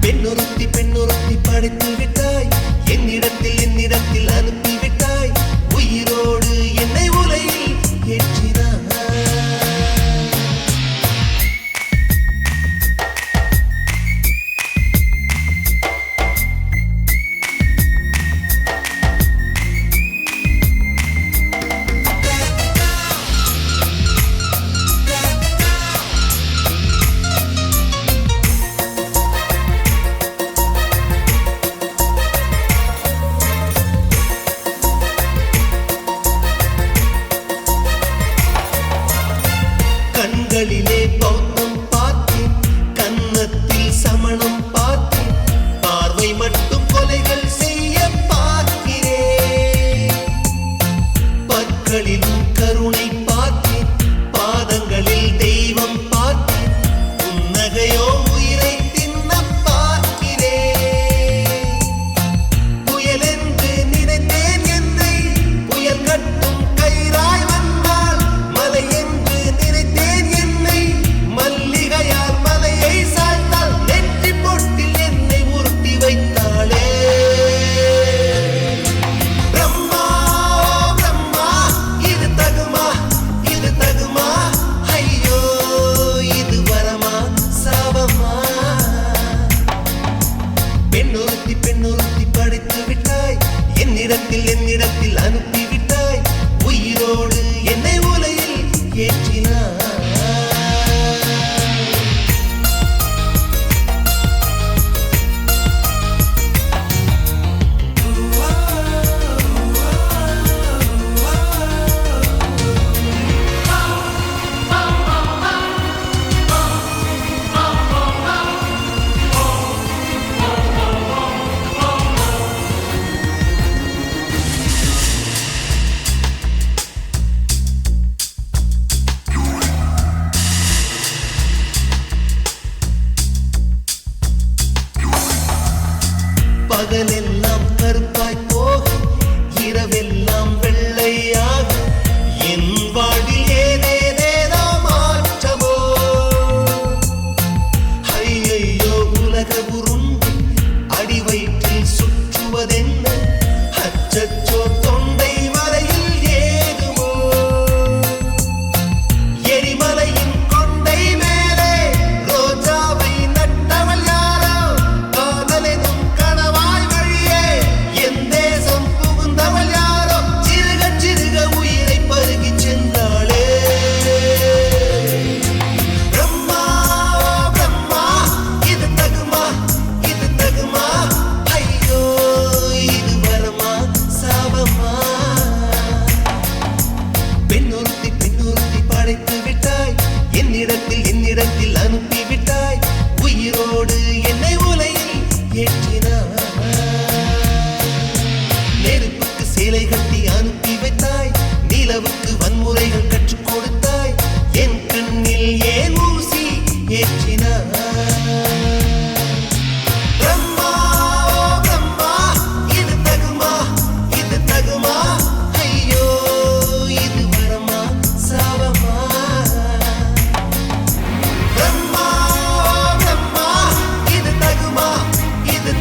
பெண்ணொருத்தி படைத்து விட்டாய், என்னிடத்தில் அனுப்பிவிட்டாய், உயிரோடு என்னை உலையில் ஏற்றினாய். கண்களிலே பௌத்தம் பார்த்தேன், கன்னத்தில் சமணம் பார்த்தேன், பார்வை மட்டும் கொலைகள் செய்ய பார்க்கிறேன். பற்களிலும் கருணை பார்த்தேன், பாதங்களில் தெய்வம் பார்த்தேன், புன்னகையோ உயிரை தின்ன பார்க்கிறேன். புயல் என்று நினைத்தேன் என்னை, புயல் கட்டும் கயிறாய் வந்தால், மலை என்று நினைத்தேன் என்னை, மல்லிகையால் மலையை சாய்த்தால், நெற்றி பொட்டில் என்னை உருட்டி வைத்தாளே. பிரம்மா பிரம்மா, இது தகுமா, இது தகுமா, ஐயோ இது வரமா சாபமா. பெண்ணொருத்தி படைத்து விட்டாய், என்னிடத்தில் அனுப்பிவிட்டாய், உயிரோடு என்னை உலையில் ஏற்றினாய். பகலெல்லாம் கருப்பாய் போக, இரவெல்லாம் வெள்ளையாக, என் வாழ்வில் ஏதேதேதோ மாற்றமோ. ஐயையோ உலக உருண்டு அடி வயிற்றில் சுற்றுவதென்ன, அச்சச்சோ தொண்டை வரையில் ஏகுமோ. எரிமலையின் கொண்டை மேலே ரோஜாவை நட்டவள் யாரோ, காதலெனும் கணவாய் வழியே என் தேசம் புகுந்தவள் யாரோ, சிறுக சிறுக உயிரை பருகிச் சென்றாளே. பிரம்மா பிரம்மா, இது தகுமா, இது தகுமா, ஐயோ இது வரமா சாபமா. பெண்ணொருத்தி படைத்து விட்டாய், என்னிடத்தில் அனுப்பிவிட்டாய், உயிரோடு என்னை உலையில் ஏற்றினாய். நெருப்புக்கு சேலை கட்டி அனுப்பி வைத்தாய், நிலவுக்கு வன்முறைகள் கற்றுக் கொடுத்தாய், என் கண்ணில் ஏன் ஊசி ஏற்றினாய். பிரம்மா பிரம்மா, இது தகுமா, இது தகுமா, ஐயோ இது வரமா சாபமா. பிரம்மா பிரம்மா, இது தகுமா, இது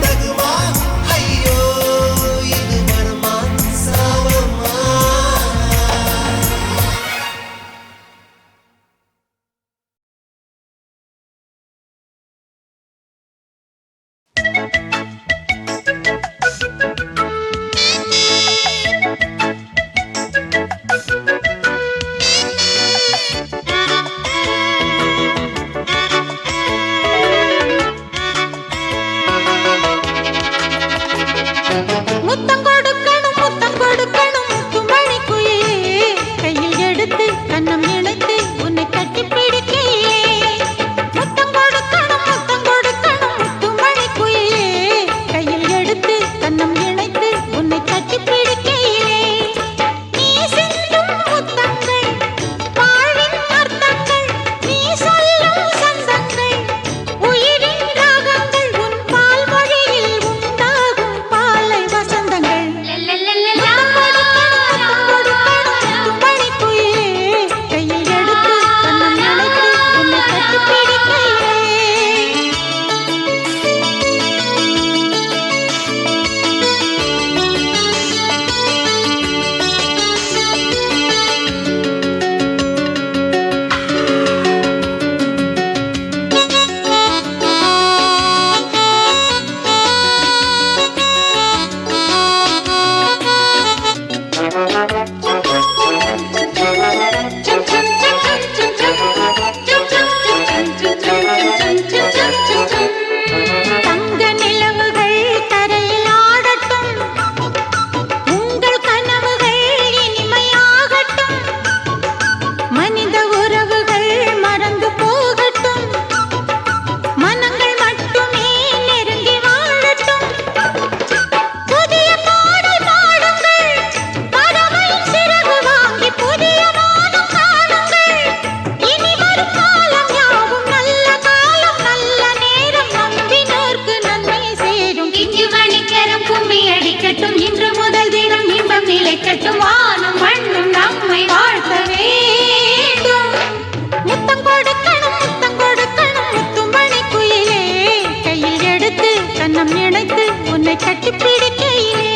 கண்ணம் இணைத்து உன்னை கட்டிப்பிடிக்கையிலே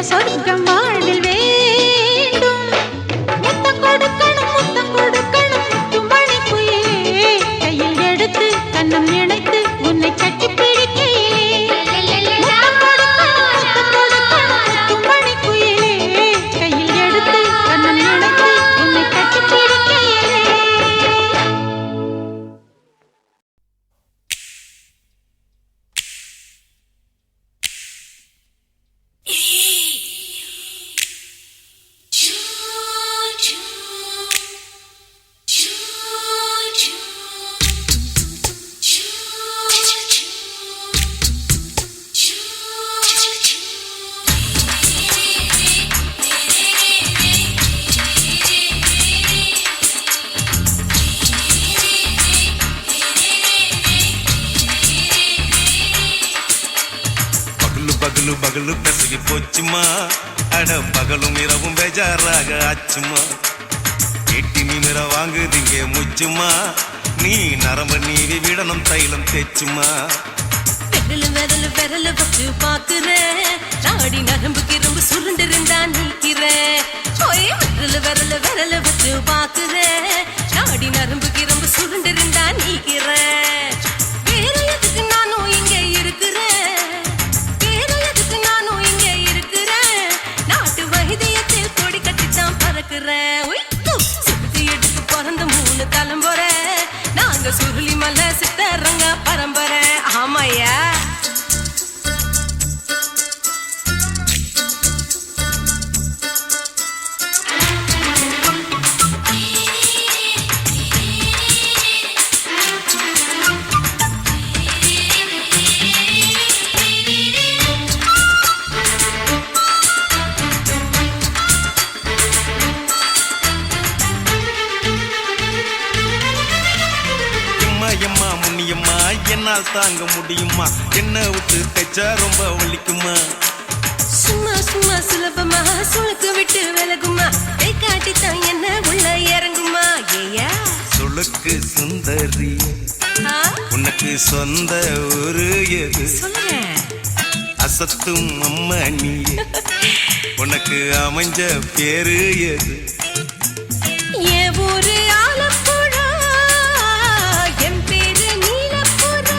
சொர்க்கம் வாழ்வில் வேண்டும் முத்தம் கொடுக்கணும் முத்துமணி குயிலே கையில் எடுத்து கண்ணம் இணைத்து உன்னை கட்டி பிடிக்கையிலே முத்தம் கொடுக்கணும் முத்துமணி குயிலே கையில் எடுத்து கண்ணம் இணைத்து உன்னை கட்டி பிடிக்கையிலே பகலு பகலு பெசகி போச்சுமா அட பகலும் இரவும் பேஜாராக ஆச்சுமா எட்டி நிமிர வாங்குதிங்க முச்சுமா நீ நரம்ப நீவி விடணும் தைலம் தேச்சுமா விரலு விரலு வச்சு பாக்குறேன் நாடி நரம்பு கிரம்பு சுருண்டு இருந்தா நீக்கிறேன் விரலு வச்சு பாக்குறேன் நாடி நரம்பு கிரம்பு சுருண்டு இருந்தா நீக்கிறேன் வேற எதுக்கு நானும் இங்க இருக்கிறேன் நாட்டு வைத்தியத்தில் கொடி கட்டித்தான் பறக்குறேன் சுத்தி எடுத்து பிறந்த 3 தலைமுறை நாங்க சுருளி மலை சித்தரங்க பரம்பரை ஆமையா எம்மா முன்னியம்மா என்னால் தாங்க முடியுமா என்ன விட்டு தைச்சா ரொம்ப வலிக்குமா சும்மா சும்மா சுலபமா சுளுக்கு விட்டு விலகுமா கை காட்டித்தான் என்ன உள்ள இறங்குமா ஏயா சுளுக்கு சுந்தரி உனக்கு சொந்த ஊரு எது சொல்றேன் அசத்தும் அம்மா நீ உனக்கு அமைஞ்ச பேரு எது ஏ ஊரு ஆலப்புழா என் பேரு நீலப்புறா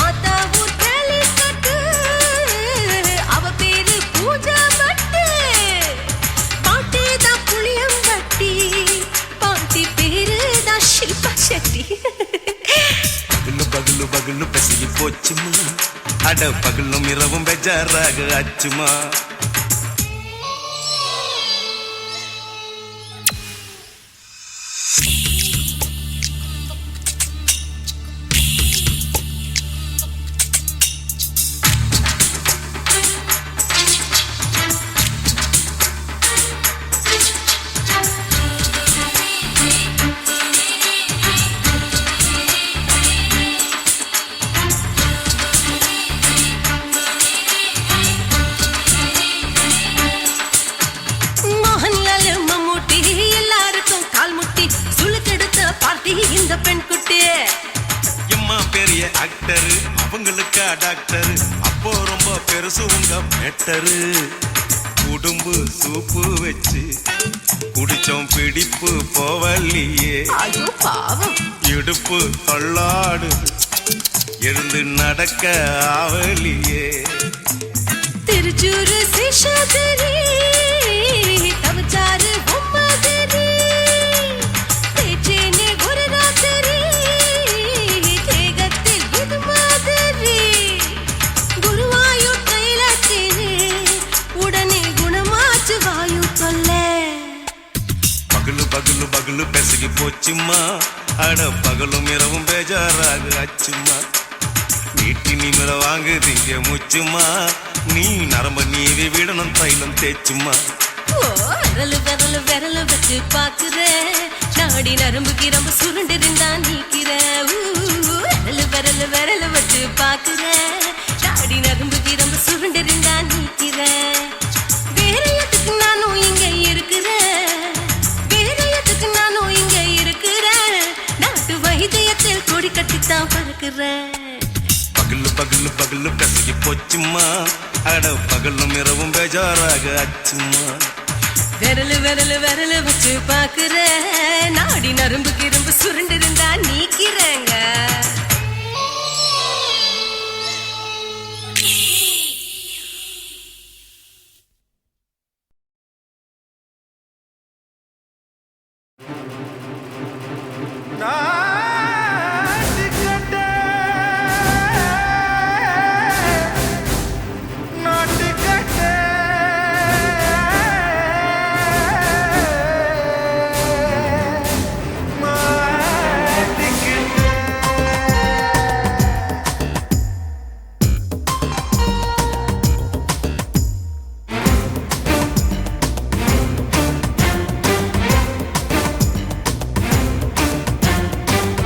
ஆத்தா ஊர் கலிக்கட்டு அவ பேரு பூஜா பட்டு பாட்டு தான் புளியம்பட்டி பாட்டி பேரு தான் ஷில்பா செட்டி பகலு பகலு பெசகி போச்சுமா அட பகலும் இரவும் பெஜாராக ஆச்சுமா டாக்டரு அவங்களுக்கா டாக்டரு அப்போ ரொம்ப பெருசு உங்க மேட்டரு உடும்பு சூப்பு வச்சு குடிச்சோம் பிடிப்பு போவல்லையே ஐயோ பாவம் இடுப்பு தள்ளாடு எழுந்து நடக்க ஆவலியே திருச்சூரு சேஷாதிரி தவச்சாரு பொம்மாதிரி தேச்சேனே ஒரு ராத்திரி தேகத்தில் இது மாதிரி குருவாயூர் தைலத்தினே உடனே குணமாச்சு வாயு சொல்ல பகலு பகலு பகலு பெசகி போச்சுமா அட பகலும் இரவும் பேஜாராக ஆச்சுமா வீட்டி நிமிர வாங்குதீங்க முச்சுமா நீ நரம்ப நீவி விடணும் தைலம் தேச்சுமா ஓ விரலு விரலு விரலு வச்சு பாக்குற நாடி நரம்பு கிரம்பு சுருண்டிருந்தா நீக்கிற விரலு விரலு விரலு வச்சு பாக்குற நாடி நரம்பு கிரம்பு சுருண்டிருந்தா நீக்கிற வேற எதுக்கு நானும் இங்க இருக்கிறேன் வேற எதுக்கு நானும் இங்க இருக்கிறேன் நாட்டு வைத்தியத்தில் கொடி கட்டித்தான் பறக்கிறேன் பகலு பகலு பகலு பெசகி போச்சுமா அட பகலும் இரவும் பேஜாராக ஆச்சுமா விரலு விரலு விரலு வச்சு பாக்குற நாடி நரம்பு கிரம்பு சுருண்டிருந்தா நீக்கிறேங்க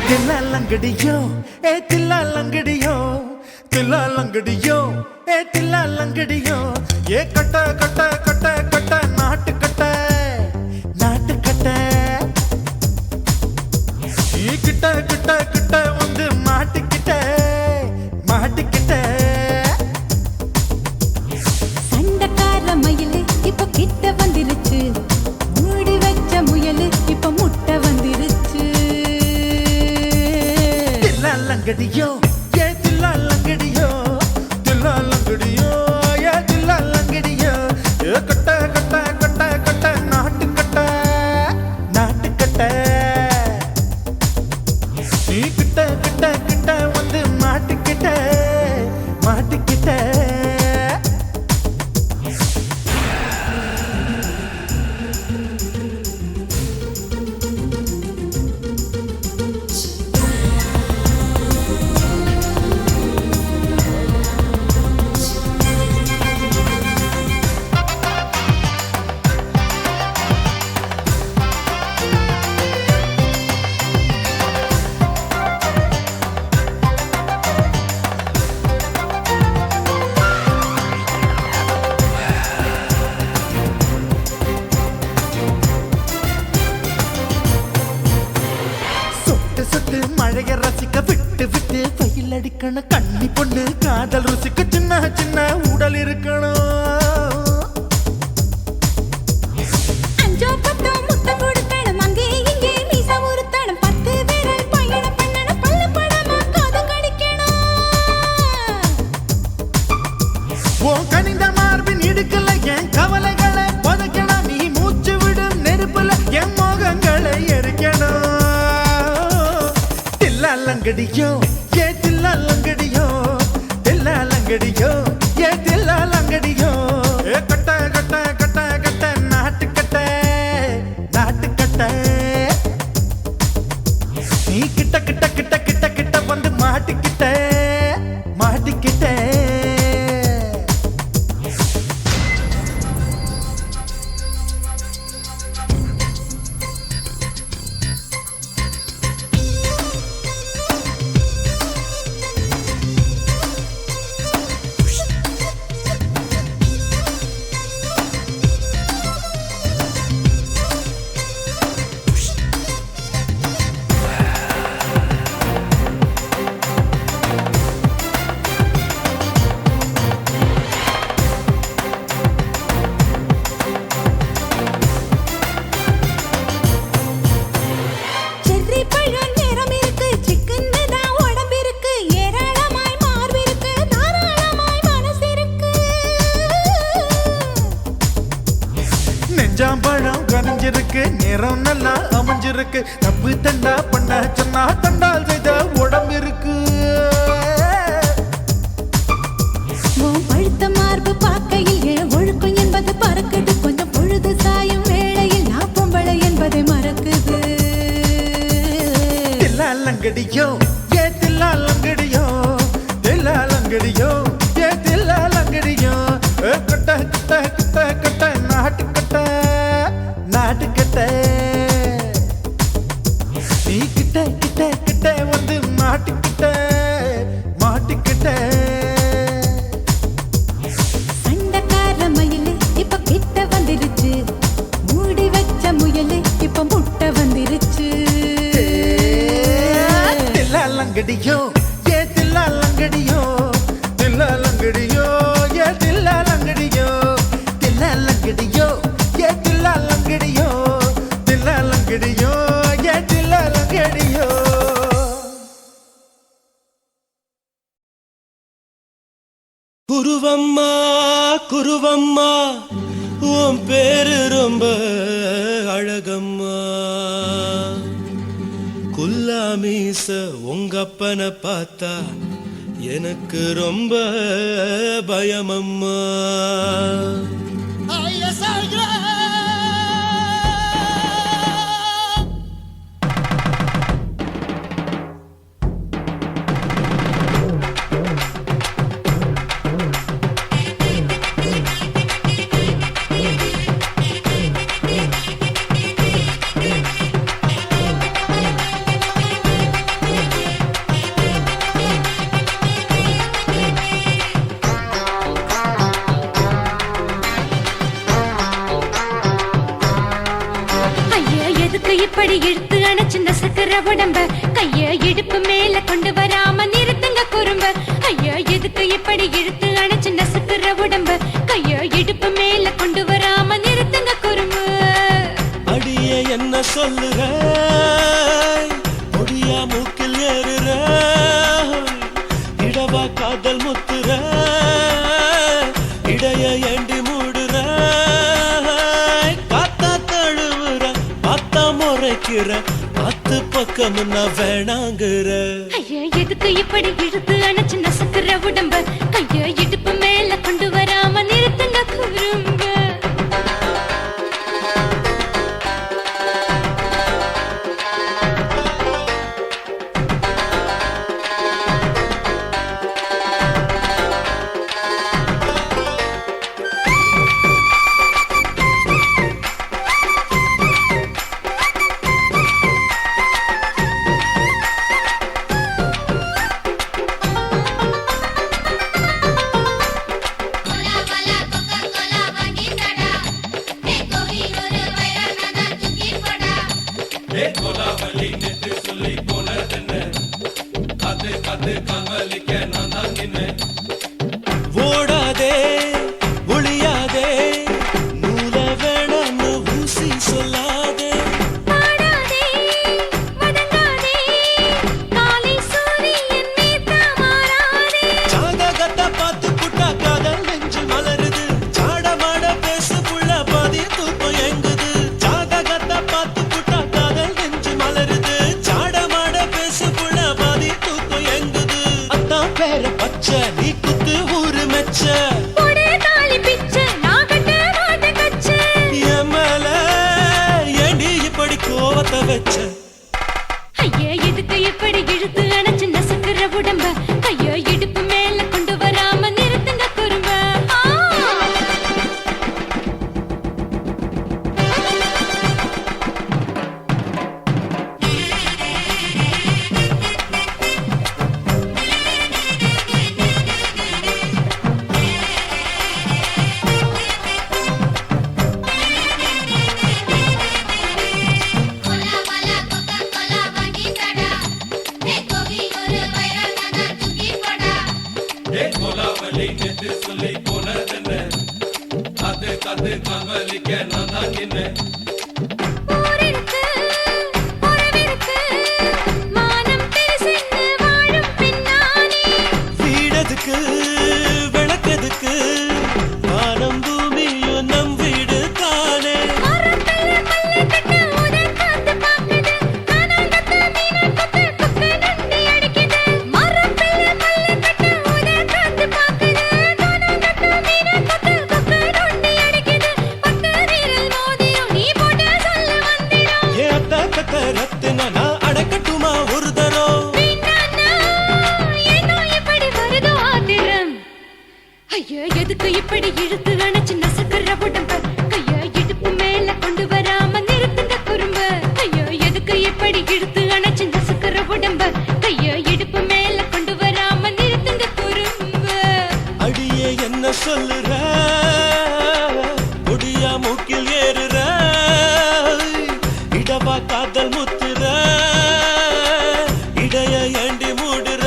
தில்லாலங்கடியோ ஏ தில்லாலங்கடியோ தில்லாலங்கடியோ ஏ தில்லாலங்கடியோ ஏ கட்ட கட்ட கட்ட கட்ட நாட்டு கட்ட நாட்டு கட்ட நீ கிட்ட கிட்ட கிட்ட வந்து மாட்டிக்கிட்ட மாட்டிக்கிட்ட சண்டக்கார மயிலு இப்ப கிட்ட வந்துருச்சு மூடி வச்ச முயலு இப்ப முட்டை வந்துருச்சு தில்லாலங்கடியோ ஏ தில்லாலங்கடியோ தில்லாலங்கடியோ ஏ தில்லாலங்கடியோ ஏ கட்ட கட்ட கட்ட கட்ட நாட்டு கட்ட நாட்டு கட்ட நீ கிட்ட கிட்ட கிட்ட வந்து மாட்டிக்கிட்ட மாட்டிக்கிட்ட மழைய ரசிக்க விட்டு விட்டு பயில் அடிக்கணும் கண்ணி பொண்ணு காதல் ருசிக்க சின்ன சின்ன உடல் இருக்கணும் அஞ்சோ பத்தோ முத்தம் கொடுக்கணும் அங்கே இங்கே மீசா உருத்தணும் 10 பேரை பயணம் பண்ணணும் பல்ல படமா காது கடிக்கணும் உன் கனிந்த மார்பின் இடுக்கல என் கவலைகளை புதைக்கணும் நீ மூச்சு விடும் நெருப்புல என் மோகங்களை எரிக்கணும் தில்லாலங்கடியோ ஏ தில்லாலங்கடியோ தில்லாலங்கடியோ ஏ தில்லாலங்கடியோ ஏ கட்ட கட்ட கட்ட கட்ட நாட்டு கட்ட நாட்டு கட்ட நீ கிட்ட கிட்ட கிட்ட கிட்ட கிட்ட வந்து மாட்டிக்கிட்ட மாட்டிக்கிட்ட நேரம் நல்லா அமைஞ்சிருக்கு. தப்பு தண்டா பண்ண சொன்னா தண்டால் செய்த உடம்பு இருக்கு. உன் பழுத்த மார்பு பார்க்கையில் என் ஒழுக்கம் என்பது பறக்குது. கொஞ்சம் பொழுது சாயும் வேளையில் நான் பொம்பளை என்பதை மறக்குது. தில்லாலங்கடியோ ஏ தில்லாலங்கடியோ, தில்லாலங்கடியோ ஏ தில்லாலங்கடியோ. கட்ட கட்ட கட்ட கட்ட நாட்டு கட்ட நாட்டு கட்ட. நீ கிட்ட கிட்ட கிட்ட வந்து மாட்டிக்கிட்ட மாட்டிக்கிட்ட. சண்டைக்கார மயிலு இப்ப கிட்ட வந்துருச்சு. மூடி வச்ச முயலு இப்ப முட்டை வந்துருச்சு. தில்லாலங்கடியோ ஏ தில்லாலங்கடியோ, தில்லாலங்கடியோ ஏ தில்லாலங்கடியோ, தில்லாலங்கடியோ ஏ தில்லாலங்கடியோ, தில்லாலங்கடியோ ஏ தில்லாலங்கடியோ. குருவம்மா குருவம்மா உன் பேரு ரொம்ப அழகம்மா. குல்லாமீச உங்க அப்பனை பார்த்தா எனக்கு ரொம்ப பயமம்மா. ஐயா எதுக்கு இப்படி இழுத்து அணைச்சிருந்த சக்கர உடம்ப கைய இடுப்பு மேல கொண்டு வராம நிறுத்துங்க குறும்ப. ஐயா எதுக்கு இப்படி இழுத்து அணைச்சிருந்த சக்கர உடம்ப கைய இடுப்பு மேல கொண்டு வராம நிறுத்துங்க குறும்ப. அடியே என்ன சொல்லுற, முடியா மூக்கில் ஏறுற, இடவா காதல் முத்துற, இடைய ஏண்டி மூடுற, காத்தா தழுவுற, பார்த்தா முறைக்கிற, பத்து பக்கம் நான் வேணாங்குற. ஐயா எதுக்கு இப்படி இழுத்து அணைச்சிருந்த சக்கர உடம்ப கைய இடுப்பு மேல கொண்டு வராம நிறுத்துங்க குறும்ப. ஓடாதே ஒளியாதே நூல வேணான்னு ஊசி சொல்லாதே. பாடாதே வதங்காதே காலை சூரியன் மீத மாறாதே. ஜாதகத்தை பார்த்து புட்டா காதல் நெஞ்சு மலருது, சாடமாட பேசு புள்ள பாதி தூக்கம் எங்குது. ஜாதகத்தை பார்த்து புட்டா காதல் நெஞ்சு மலருது, சாடமாட பேசு புள்ள பாதி தூக்கம் எங்குது. அத்தான் பேர பச்சை நீ குத்து ஊரு மெச்ச, போடே தாலி பிச்சை நான் கட்ட மாட்டேன் கச்சை. என் மேல ஏண்டி இப்படி கோவத்தை வச்ச. ஐயா எதுக்கு இப்படி இழுத்து அணைச்சிருந்த சக்கர உடம்ப கைய இடுப்பு மேல கொண்டு வராம நிறுத்துங்க குறும்ப. ஊரிருக்கு உறவிருக்கு மானம் பெருசென்னு வாழும் பின்னானே. வீடதுக்கு விளக்கதுக்கு வானம் பூமியும் நம் வீடு தானே. மரத்துல பல்ல கட்ட உதவி இழுத்து அணைச்சு நசுக்கிற உடம்ப கைய இடுப்பு மேல கொண்டு வராம நிறுத்துங்க குறும்ப ஐயோ எதுக்கு இப்படி இழுத்து அணைச்சு நசுக்கிற உடம்ப கைய இடுப்பு மேல கொண்டு வராம நிறுத்துங்க குறும்ப அடியே என்ன சொல்லுற முடியா மூக்கில் ஏறுற இடவா காதல் முத்துற இடைய ஏண்டி மூடுற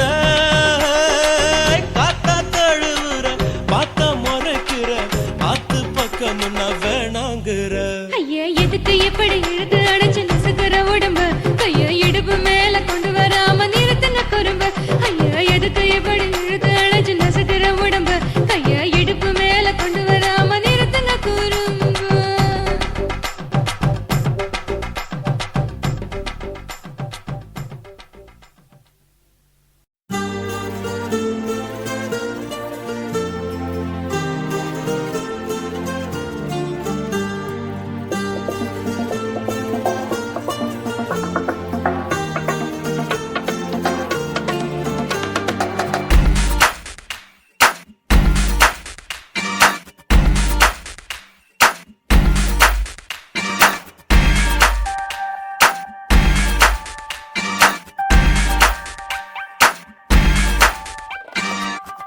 காத்தா தழுவுற பார்த்த முறைக்கிற பார்த்து பக்கம் நான் வேணாங்குற ஐயா எதுக்கு இப்படி இழுத்து அணைச்சு நசுக்கிற உடம்ப கைய இடுப்பு மேல கொண்டு வராம நிறுத்துங்க குறும்ப ஐயா எதுக்கு இப்படி இழுத்து அணைச்சு நசுக்கிற உடம்ப கைய இடுப்பு மேல கொண்டு வராம நிறுத்துங்க குறும்ப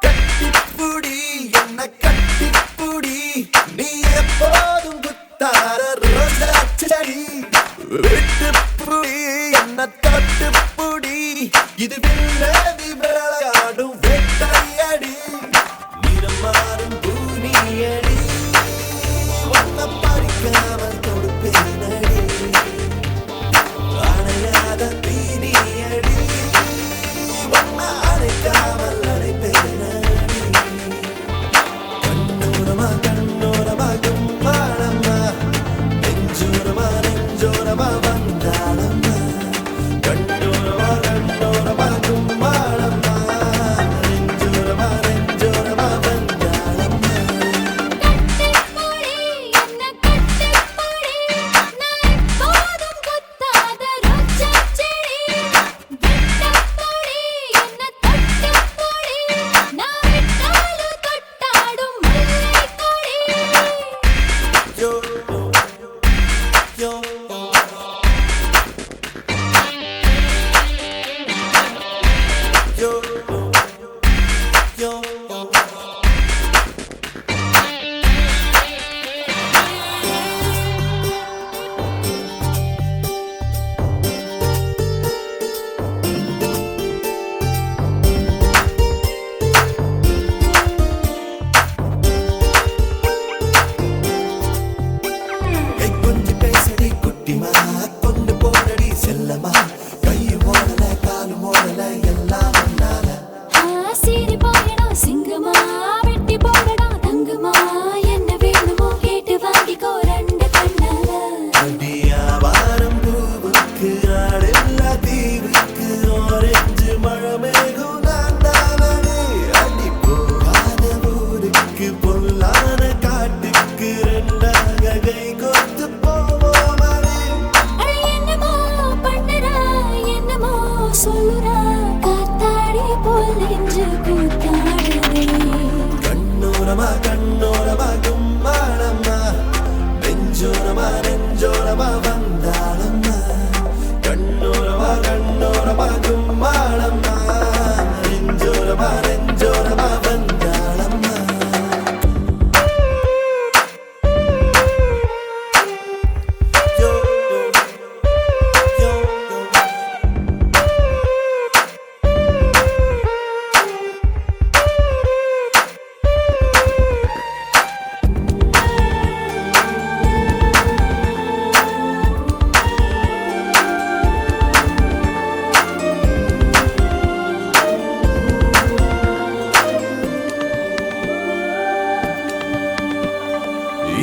கட்டிப்புடி என்ன கட்டிப்புடி நீ எப்போதும் குத்தார ரோஜா செடி விட்டுப்புடி என்ன தொட்டுப்புடி இது வில்லதி விளையாடும் வெட்டையடி நிறம் மாறும் பூனியடி ஒன்ன பறிக்காமல் கொடுப்பேனடி அணையாத தீனியடி ஒன்ன அணைக்காமல் அணைப்பேனடி கண்ணோரமா கண்ணோரமா கும்பாளம்மா நெஞ்சோரமா நெஞ்சோரமா வந்தாளம்மா கண்ணோரமா கண்ணோரமா கும்பாளம்மா நெஞ்சோரமா நெஞ்சோரமா வந்தாளம்மா கட்டிப்புடி என்ன கட்டிப்புடி நான் எப்போதும் குத்தாத ரோஜா செடி விட்டப்புடி என்ன தொட்டுப்புடி நான் விட்டாலும் தொட்டாடும் முல்லை கொடி Yo, yo, yo, yo, yo. கொஞ்சம் பேசடி குட்டிமா கொண்டு போனடி செல்லமா கையும் ஓடல காலும் ஓடல எல்லாம் ஒன்னால சீரி போயடா சிங்கமா வெட்டி போடடா தங்கமா என்ன வேணுமோ கேட்டு வாங்கிக்கோ ரெண்டு கண்ணால அடியா வாரம் பூவுக்கு ஆடெல்ல தீவுக்கு ஆரஞ்சு மழை மேகம் நான் தானே அடி போகாத ஊருக்கு பொல்லாத காட்டுக்கு ரெண்டாக கை கோர்த்து போவோமடி அட என்னமோ பண்ணுறா என்னமோ சொல்லுறா காத்தாடி போல் நெஞ்சு கூத்தாடுதே கண்ணோரமா கண்ணோரமா கும்பாளம்மா நெஞ்சோரமா நெஞ்சோரமா வந்தாளம்மா கண்ணோரமா கண்ணோரமா கும்பாளம்மா நெஞ்சோரமா நெஞ்சோரமா வந்தாளம்மா yo, yo, yo, yo.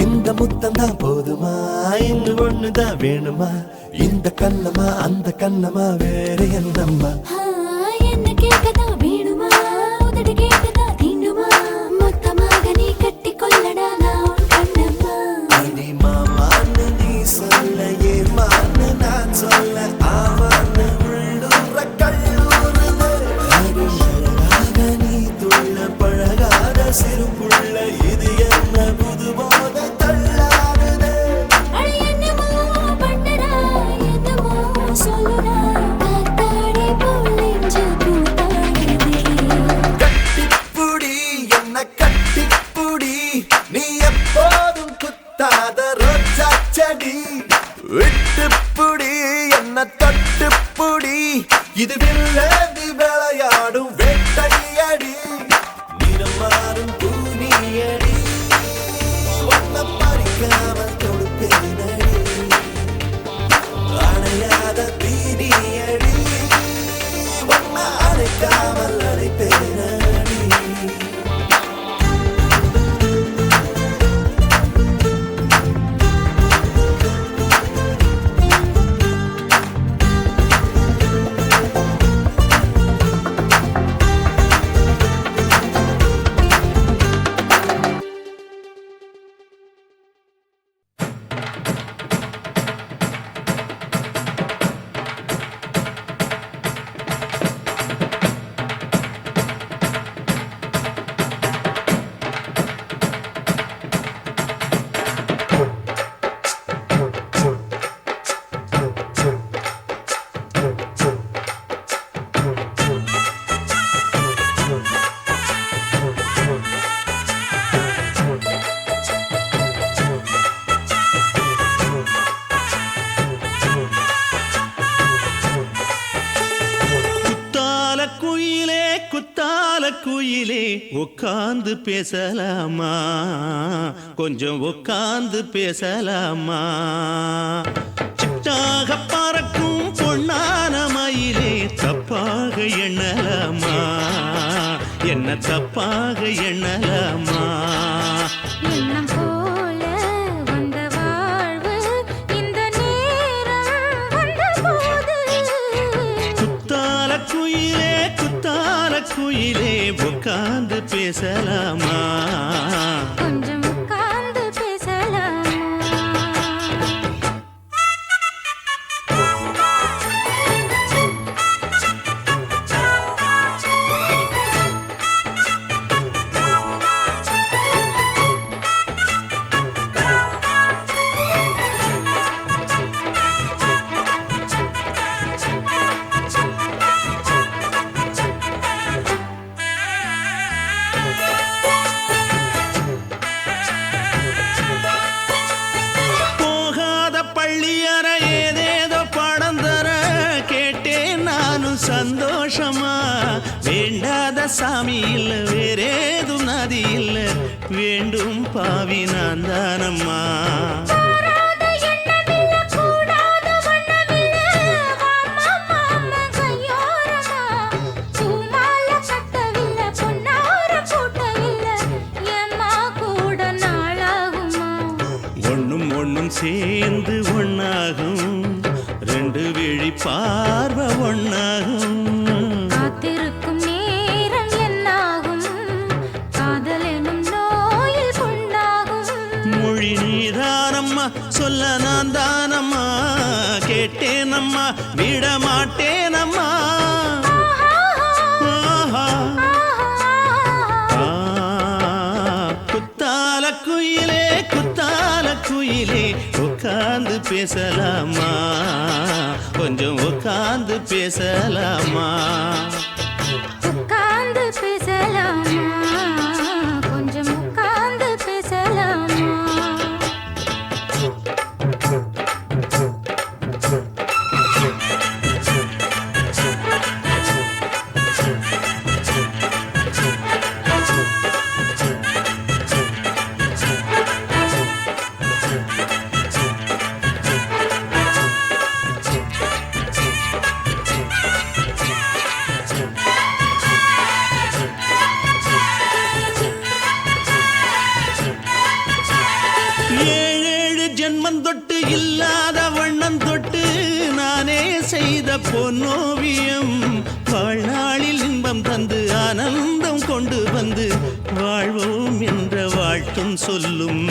இந்த முத்தம்தான் போதுமா இன்னும் ஒண்ணுதான் வேணுமா இந்த கண்ணமா அந்த கண்ணமா வேற என்னம்மா என்ன கேட்கதா வேணுமா உதடு கேட்டதா தீண்டுமா மொத்தமாக நீ கட்டி கொள்ளடா நான் உன் கண்ணம்மா அடி மாமான்னு நீ சொல்ல ஏமான்னு நான் சொல்ல ஆமான்னு உள்ளூர கல்லூருது அடி அழகாக நீ துள்ள பழகாத சிறு புள்ள இது என்ன இது வில்லேந்தி விளையாடும் வெட்டையடி நிறம் மாறும் பூனியடி வண்ணம் பறிக்காமல் கொடுப்பேனடி அணையாத தீனியடி வண்ண அணைக்காமல் அணைப்பேனடி குயிலே உட்கார்ந்து பேசலாமா கொஞ்சம் உட்கார்ந்து பேசலாமா சிட்டாக பறக்கும் பொன்னான மயிலே தப்பாக எண்ணலாமா என்ன தப்பாக எண்ணலாமா எண்ணம் போல வந்த வாழ்வு இந்த நேரம் வந்தபோது குத்தால குயிலே உட்கார்ந்து பேசலாமா கொஞ்சம் உட்கார்ந்து பேசலாமா சந்தோஷமா வேண்டாத சாமி இல்ல வேறேதும் நதி இல்ல வேண்டும் பாவி நான் தானம்மா ஒண்ணும் ஒண்ணும் சேர்ந்து ஒன்னாகும் ரெண்டு விழி பார்வை ஒன்னாகும் காத்திருக்கும் நேரம் என்னாகும் காதல் எனும் நோயில் கொண்டாகும் மொழி நீதானம்மா சொல்ல நான் தானம்மா கேட்டேனம்மா விட மாட்டேனம்மா குத்தால குயிலே உட்கார்ந்து பேசலாமா கொஞ்சம் உட்கார்ந்து பேசலாமா உட்கார்ந்து பேசலாமா கொஞ்சம் உட்கார்ந்து பேசலாமா தொட்டு இல்லாத வண்ணம் தொட்டு நானே செய்த பொன்னோவியம் வாழ்நாளில் இன்பம் தந்து ஆனந்தம் கொண்டு வந்து வாழ்வோம் என்ற வாழ்த்தும் சொல்லும்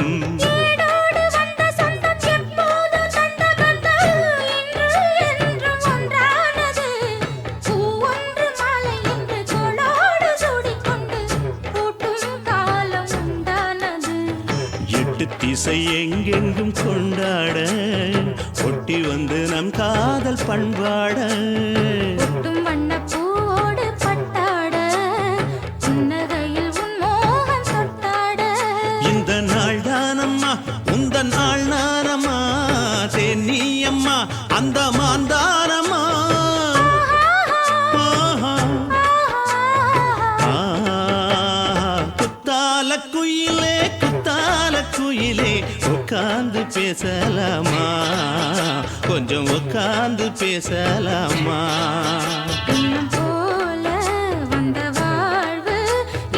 திசை எங்கெங்கும் கொண்டாட ஒட்டி வந்து நம் காதல் பண்பாட வண்ணப்பூவோடு பட்டாட புன்னகையில் உன் மோகம் தொட்டாட இந்த நாள் தானம்மா உந்த நாள் நானம்மா தேனியம்மா அந்த மாந்தானம்மா குயிலே குத்தால குயிலே உட்கார்ந்து பேசலாமா கொஞ்சம் உட்கார்ந்து பேசலாமா எண்ணம் போல வந்த வாழ்வு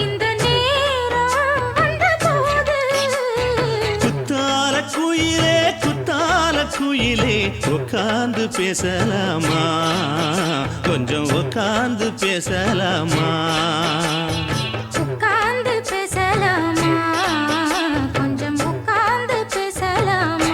இந்த நேரம் வந்தபோது குத்தால குயிலே உட்கார்ந்து பேசலாமா கொஞ்சம் உட்கார்ந்து பேசலாமா உட்கார்ந்து பேசலாமா கொஞ்சம் உட்கார்ந்து பேசலாமா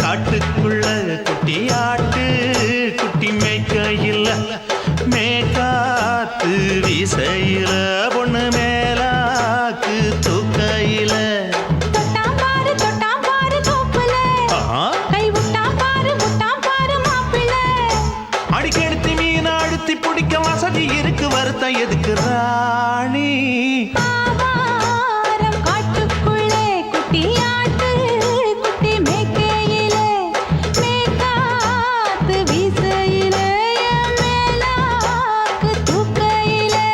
காட்டுக்குள்ள குட்டியாட்டு குட்டி மேய்க்கையில் மேக்காத்து வீசையில பொண்ணு மேலாக்கு தூக்கையில தொட்டாம் பாரு தோப்புல கை விட்டாம் பாரு மாப்பிள்ளை அடிக்கெடுத்து மீன் அழுத்தி பிடிக்க வசதி இருக்கு வருத்தம் எதுக்கு ராணி ஆவாரம் காட்டுக்குள்ளே குட்டியாட்டு குட்டி மேய்க்கையிலே மேய்க்காத்து வீசையிலே என் மேலாக்கு தூக்கையிலே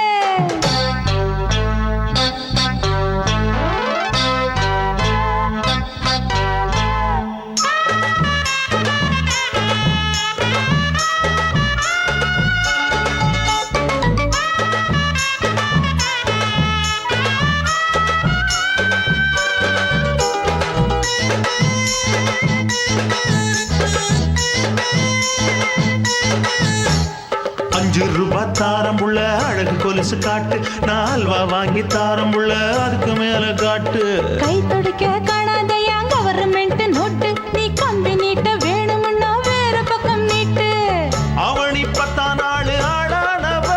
₹5 தாரம்புள்ள அழகு கொலுசு காட்டு நால்வா வாங்கி தாரம்புள்ள அதுக்கு மேல காட்டு கை தொடுக்க காணாதையா கவர்மெண்ட் நோட்டு நீ கம்பி நீட்ட வேணும்னா வேற பக்கம் நீட்டு அவனி 10 நாள் ஆடானவ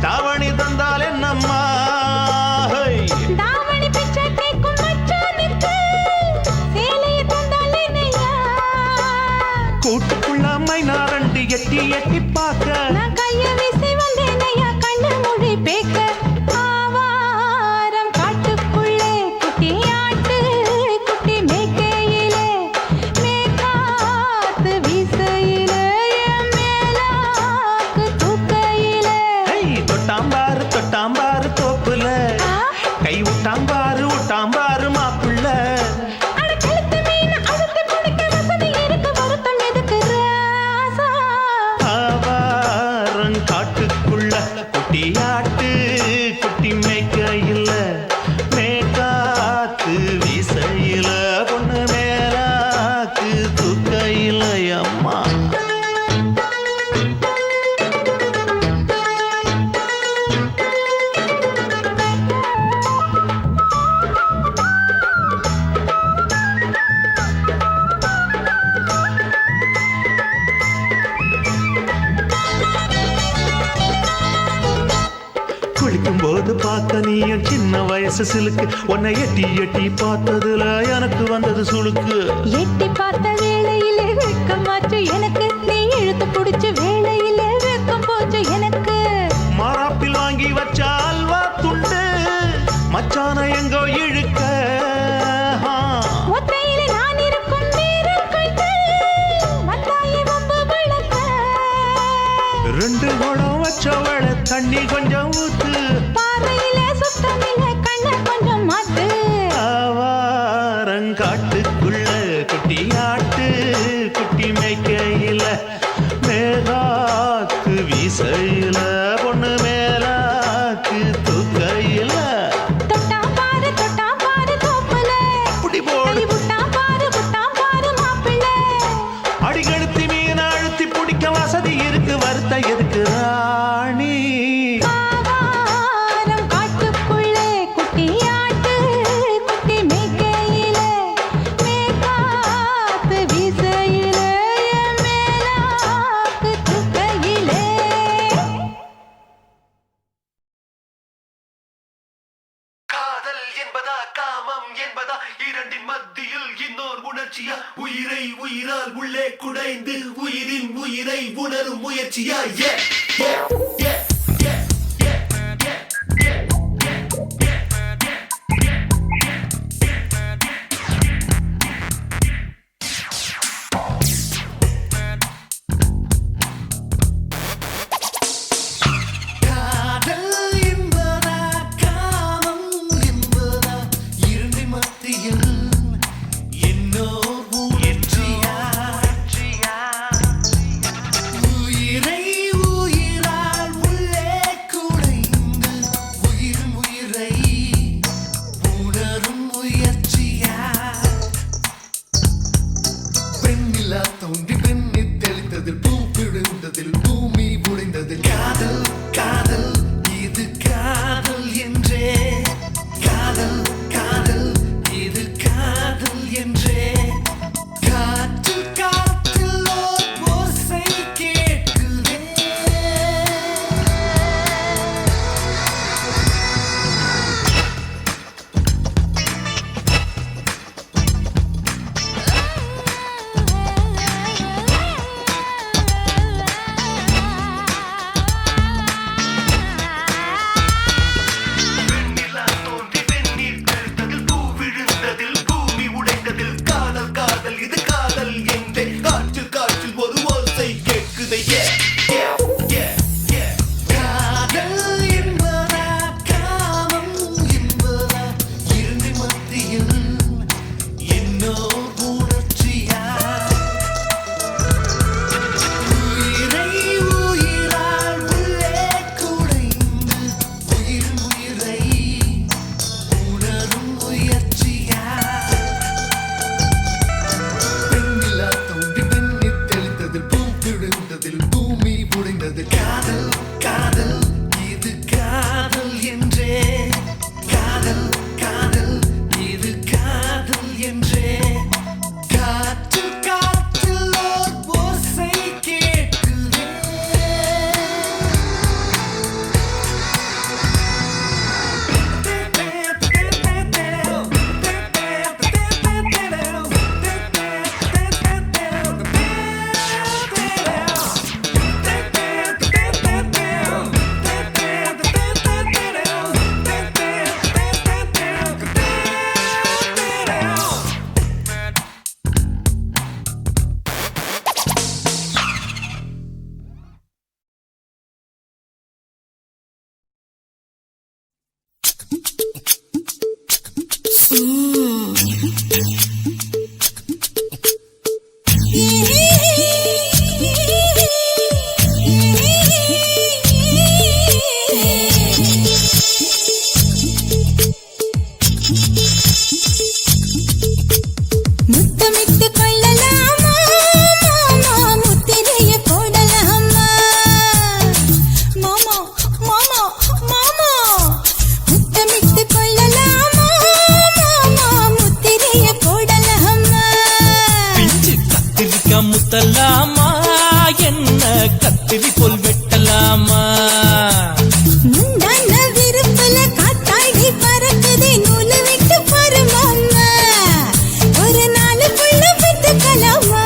தாவணி தந்தால் என்னம்மா தாவணி பிச்சை கேக்கும் மச்சானுக்கு சேலையை தந்தாலே நையா கூட்டுக்குள்ள மைனா ரெண்டு எட்டி எட்டி பார்க்க நான் கைய வீசி வந்தேன் ஐயா கண்ணு மொழி பேக்க ஆவாரம் காட்டுக்குள்ளே குட்டியாட்டு குட்டி மேய்க்கையிலே மேய்க்காத்து வீசையிலே என் மேலாக்கு தூக்கையிலே தொட்டாம்பாரு தோப்புல கை விட்டாம்பாரு மாப்பிள்ள அட கழுத்து மீன் அழுத்து பிடிக்க வசதி இருக்கு வருத்தம் எதுக்கு ராசா ஆவாரம் காட்டுக்குள்ள குட்டியாட்டு குட்டி மேய்க்கையில் மேக்காத்து வீசையில பொண்ணு மேலாக்கு தூக்கையில் அம்மா குளிக்கும் போது பார்க்க நீயும் சின்ன வயசு சிலுக்கு உன்னை எட்டி எட்டி பார்த்ததுல எனக்கு வந்தது சுளுக்கு எட்டி பார்த்த வேளையிலே வெட்கமாச்சு எனக்கு நீ இழுத்து பிடிச்ச வேளையிலே வெட்கம் போச்சு எனக்கு மாறாப்பில் வாங்கி வச்ச அல்வா துண்டு மச்சான எங்கோ இழுக்க ஒத்தையிலே நான் இருக்கும் நேரம் கண்டு வந்தாயே வம்பு விளக்க 2 குடம் வச்சவள தண்ணி கொஞ்சம் ஊத்து பாறையிலே சுத்தமில்லை கண்ணை கொஞ்சம் மாத்து ஆவாரங்காட்டுக்குள்ள குட்டியாட்டு குட்டி மேய்க்கையில மேலாக்கு வீசையில பொண்ணு மேலாக்கு தூக்கையில தொட்டாம் பாரு தோப்புல அப்படி போடு கை விட்டாம் பாரு மாப்பிள்ளை அடிக்கெடுத்து மீன் அழுத்தி பிடிக்க வசதி இருக்கு வருத்த எதுக்கு ராணி ஆவாரம் என்பதா காமம் என்பதா இரண்டின் மத்தியில் இன்னோர் உணர்ச்சியா உயிரை உயிரால் உள்ளே குடைந்து உயிரின் உயிரை உணரும் முயற்சியா yeah, yeah, yeah. முத்தலாமா என்ன கத்திரி போல் வெட்டலாமா முந்தான விருப்பல காத்தாடி பறக்குதே நூலு விட்டு பருமாமா ஒரு நாளுக்குள்ள விட்டுக்கலாமா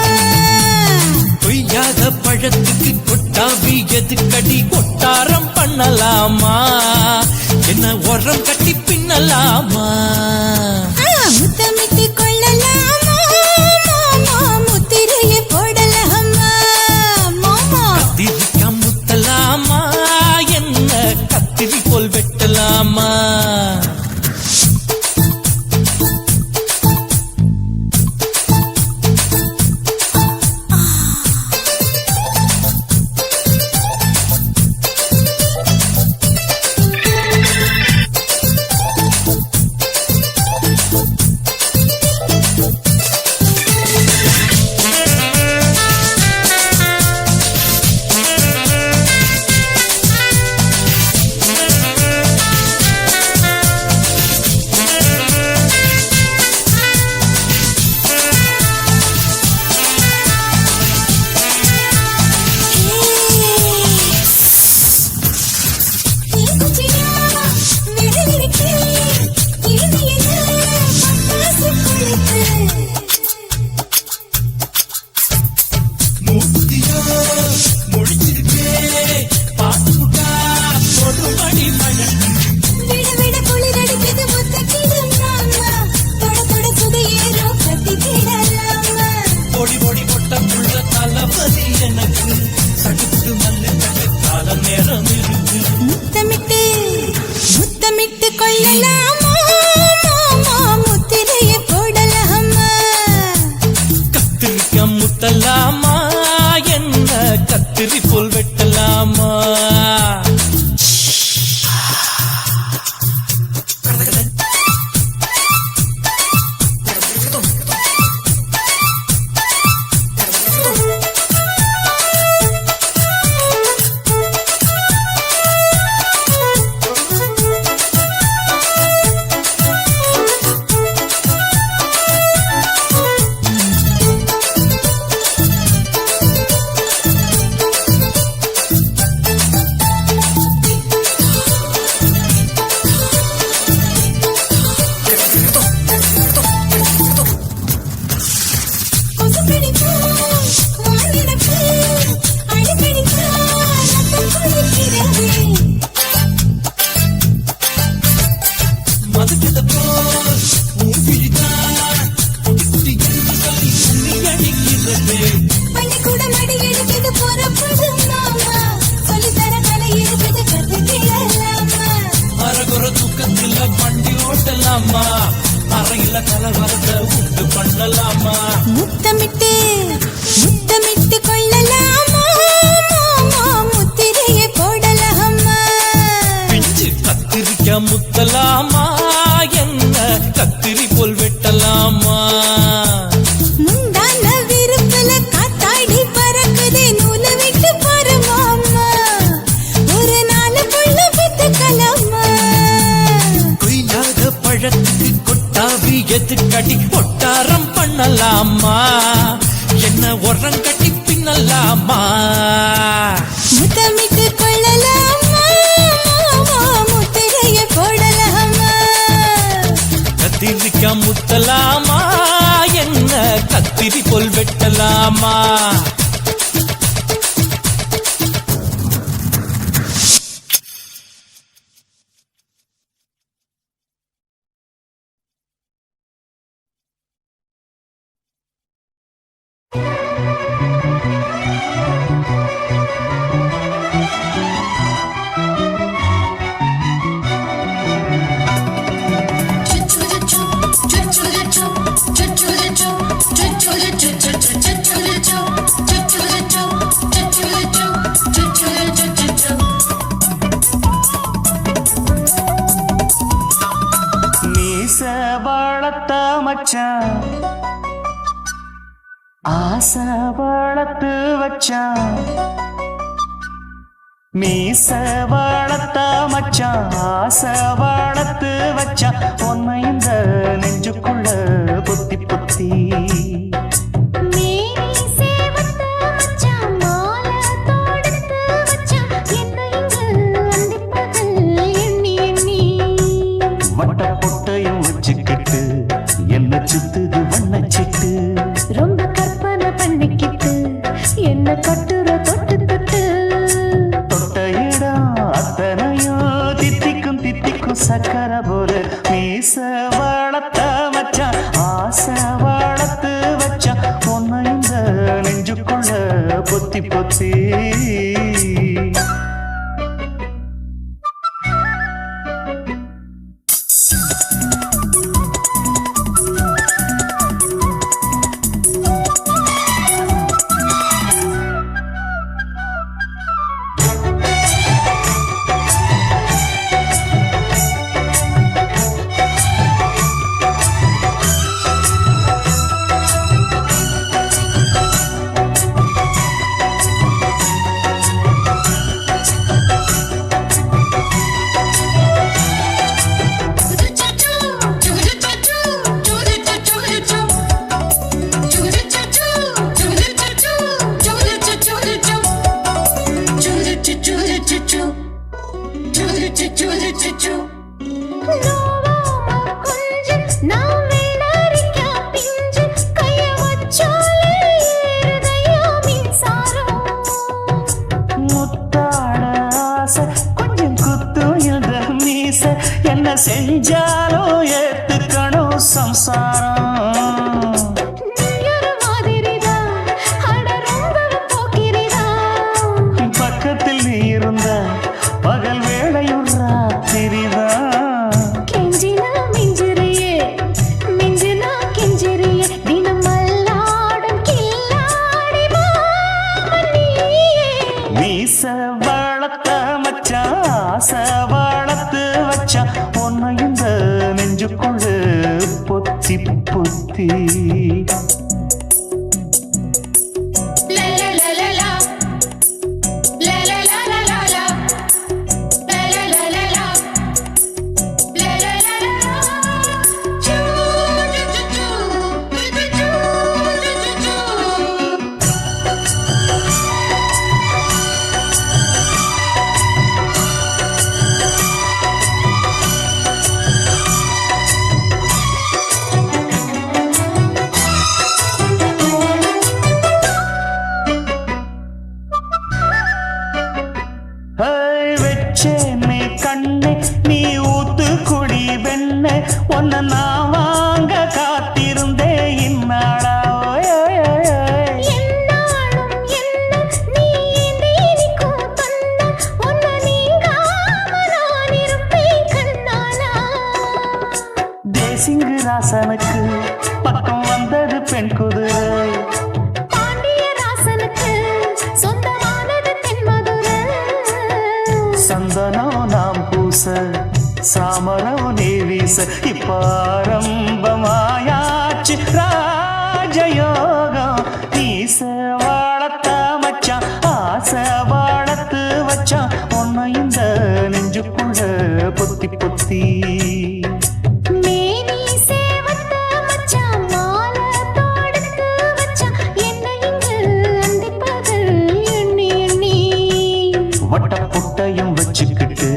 பொய்யாத பழத்துக்கு கொட்டாவி எதுக்கடி கொட்டாரம் பண்ணலாமா என்ன உரம் கட்டி பின்னலாமா முத்தமிட்டு கொள்ளலாமா மாமா முத்திரையை போடலாமா மாமா கத்திரிக்கா முத்தலாமா என்ன கத்திரி போல் வெட்டலாமா அடி மழை விட விட குளிரடிக்குது முத்தக்கிடும் மாமா தொட தொட சுதையேறும் கட்டி கிடலாமா பொடி பொடி பொட்டக்குள்ள தளபதி எனக்கு சடுத்து மல்லு கால நேரம் இருக்கு முத்தமிட்டு முத்தமிட்டு கொள்ளலாமா மாமா முத்திரைய போடலாமா கத்திரிக்க முத்தலாமா என்ன கத்திரி போல் வெட்டலாமா அறையில கலவரத்தை உண்டு பண்ணலாமா முத்தமிட்டு முத்தமிட்டு கொள்ளலாமா மாமா முத்திரைய போடலாமா பிஞ்சு கத்திரிக்க முத்தலாமா என்ன கத்திரி போல் வெட்டலாமா முந்தான விருப்பல காத்தாடி பறக்குதே நூல விட்டு பாரு மாமா ஒரு நாள் புள்ள வித்துக்கலாமா கொய்யாத பழத்துக்கு கொட்டாவி எதுக்கடி ஒட்டாரம் பண்ணலாமா என்ன உரம் கட்டி பின்னலாமா முத்தமிட்டு கொள்ளலாமா மாமா முத்திரைய போடலாமா கத்திரிக்க முத்தலாமா என்ன கத்திரி போல் வெட்டலாமா வளர்த்த மச்சான் ஆசை வளர்த்து வச்சான் மீச வளர்த்த மச்சான் ஆசை வளர்த்து வச்சான் உன்னை இந்த நெஞ்சுக்குள்ள பொத்தி பொத்தி என்ன சுத்துது வண்ணச்சிட்டு ரொம்ப கற்பனை பண்ணிக்கிட்டு என்ன கட்டுற தொட்டு தொட்டு தொட்ட இடம் அத்தனையோ தித்திக்கும் தித்திக்கும் சக்கர போல மீச வளர்த்த மச்சான் ஆசை வளர்த்து வச்சான் உன்னை இந்த நெஞ்சுக்குள்ள பொத்தி பொத்தி கொஞ்சம் குத்தும் என்ன செஞ்சாலும் ஏத்துக்கணும் சம்சாரம். நீயொரு மாதிரிதான், அட ரொம்ப போக்கிரிதான். பக்கத்தில் நீ இருந்த பகல் வேளையும் ராத்திரிதான். கெஞ்சினா மிஞ்சிறியே, மிஞ்சினா கெஞ்சிறியே, தினம் மல்லாடும் கில்லாடி மாமன் நீயே. மீச வளர்த்த மச்சான் ஆசை வளர்த்து வச்சான் உன்னை இந்த நெஞ்சுக்குள்ள பொத்தி பொத்தி. La la la la la. La la la la la la. La la la la la. La la la la la. Choo choo choo choo. Choo choo choo. வச்சே நீ கண்ணே நீ ஊத்து குடி வெண்ணே உன்னை நான் வாங்க காத்திருந்தே இந்நாளா. ஓய், ஓய், ஓய், ஓய். என்னாலும் என்ன நீ நீக்கும் தன்னா, உன்னை நீங்காம நான் இருப்பேன் கண்ணாலா. தேசிங்கு ராசனுக்கு பக்கம் வந்தது பெண் குதிரை. பாண்டிய ராசனுக்கு சொந்தமானது தென்மதுரை. சந்தனம் நாம் பூச சாமரம் நீ வீச இப்ப ஆரம்பமாயாச்சு ராஜயோகம். நீச வாழத்த மச்சான் ஆசை வாழத்து வச்சான் உன்னை இந்த நெஞ்சுக்குள்ள பொத்தி பொத்தி. மேனி சேவத்த மச்சான் மாலை தொடுத்து வச்சான் என்னை இங்கு அந்திப்பகல் எண்ணி எண்ணி. வட்ட புட்டையும் வச்சுக்கிட்டு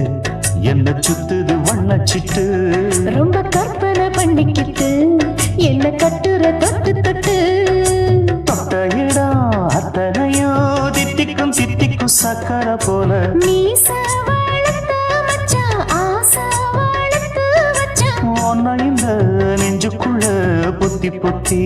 என்ன சுத்துது வண்ணச்சிட்டு. ரொம்ப கற்பனை பண்ணிக்கிட்டு என்ன கட்டுற தொட்டு தொட்டு. தொட்ட இடம் அத்தனையும் தித்திக்கும் தித்திக்கும் சக்கரை போல. மீச வளர்த்த மச்சான் ஆசை வளர்த்து வச்சான் உன்னை இந்த நெஞ்சுக்குள்ள பொத்தி பொத்தி.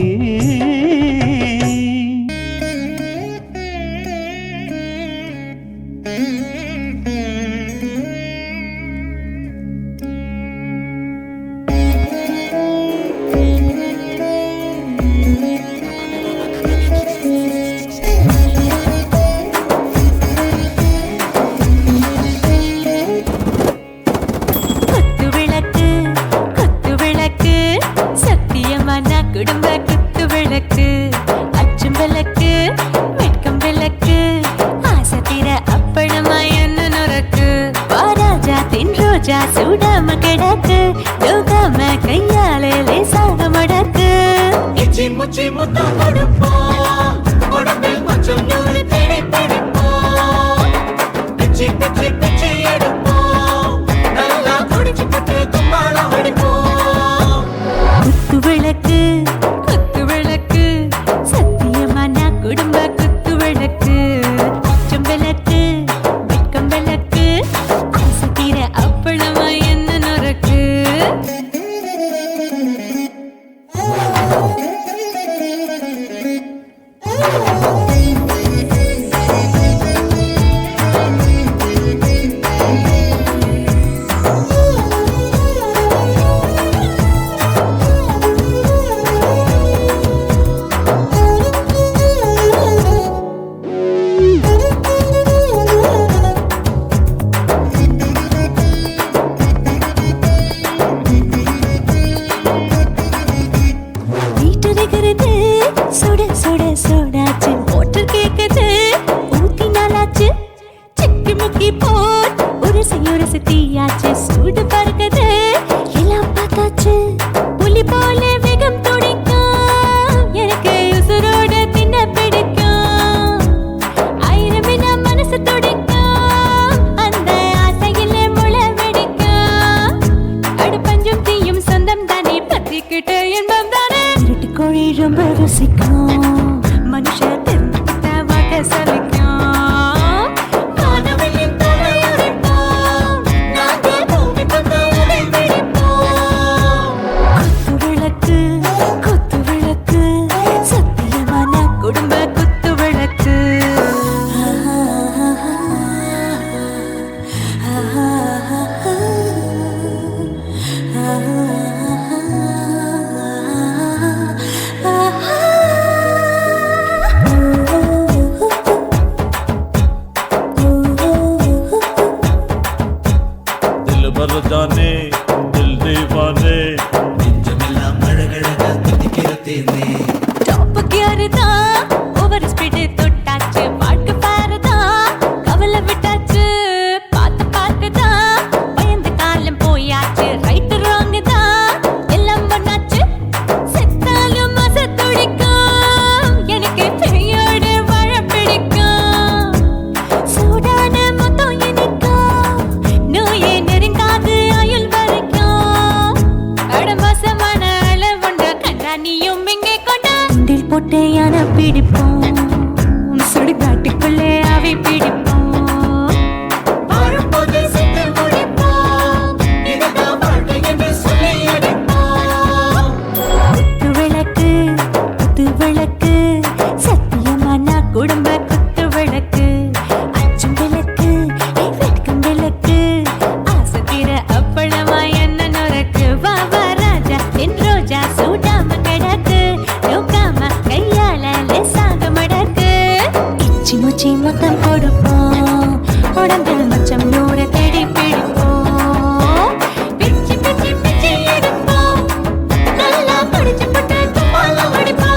குத்து விளக்கு சத்தியமான குடும்ப குத்து விளக்கு. அச்சும் விளக்கு வெட்கம் விளக்கு ஆசை தீர அப்பளமா என்ன நொறுக்கு. வாராஜா தின் ரோஜா சூடாம கிடக்கு யோகாம கையாலே லேசாக மடக்கு. இச்சி முச்சி முத்தம் கொடுப்போம் உடம்பில் கொஞ்சம் நூறு தேடி பிடிப்போம். பிச்சி பிச்சி பிச்சி எடுப்போம் நல்லா குடிச்சு பட்டு கும்பாளம் அடிப்போம். குத்து விளக்கு சத்தியமான குடும்ப குத்து விளக்கு. அச்சம் விளக்கு வெட்கம் விளக்கு ஆசை தீர அப்பளமா என்ன நொறுக்கு. தானே தில் தீவானே நெஞ்சமெல்லாம் அழகழகா தித்திக்கிற தேனே டாப் கியர் தான் ஓவர் ஸ்பீட் தொட்டாச்சு பாட்டு பாரு தான் கவலை விட்டாச்சு பார்த்து பார்த்து தான் பயந்து காலம் போயாச்சு ரைட் ராங் தான் எல்லாம் பண்ணாச்சு செத்தாலும் மச துடிக்கும் எனக்கு பெரியோடு வாழ பிடிக்கும் சூடான மொத்தம் இனிக்கும் நோயே நெருங்காது ஆயுள் வரைக்கும் அடமோசமான அளவுண்ட கண்டா நீயும் இங்கே கொண்டா உண்டில் போட்டு யானை பிடிப்போம் சுடுகாட்டுக்குள்ளே அவை பிடிப்போம் வாழும்போது செத்து முடிப்போம் இதுதான் வாழ்க்கை என்று சொல்லி அடிப்போம் குத்து விளக்கு சத்தியமான குடும்ப குத்து விளக்கு அச்சும் விளக்கு வெட்கும் விளக்கு ஆசத்திர அப்பளமா என்ன நொறக்கு வா வா ராஜா என் ரோஜா சூடாம கிடக்கு நோக்காம கையால லேசாக மடக்கு இச்சி முச்சி மொத்தம் கொடுப்போம் உடம்பில் மச்சம் நூறு தேடி பிடிப்போம் பிச்சி பிச்சி பிச்சி எடுப்போம் நல்லா படிச்சு போட்டு துப்பால முடிப்போம்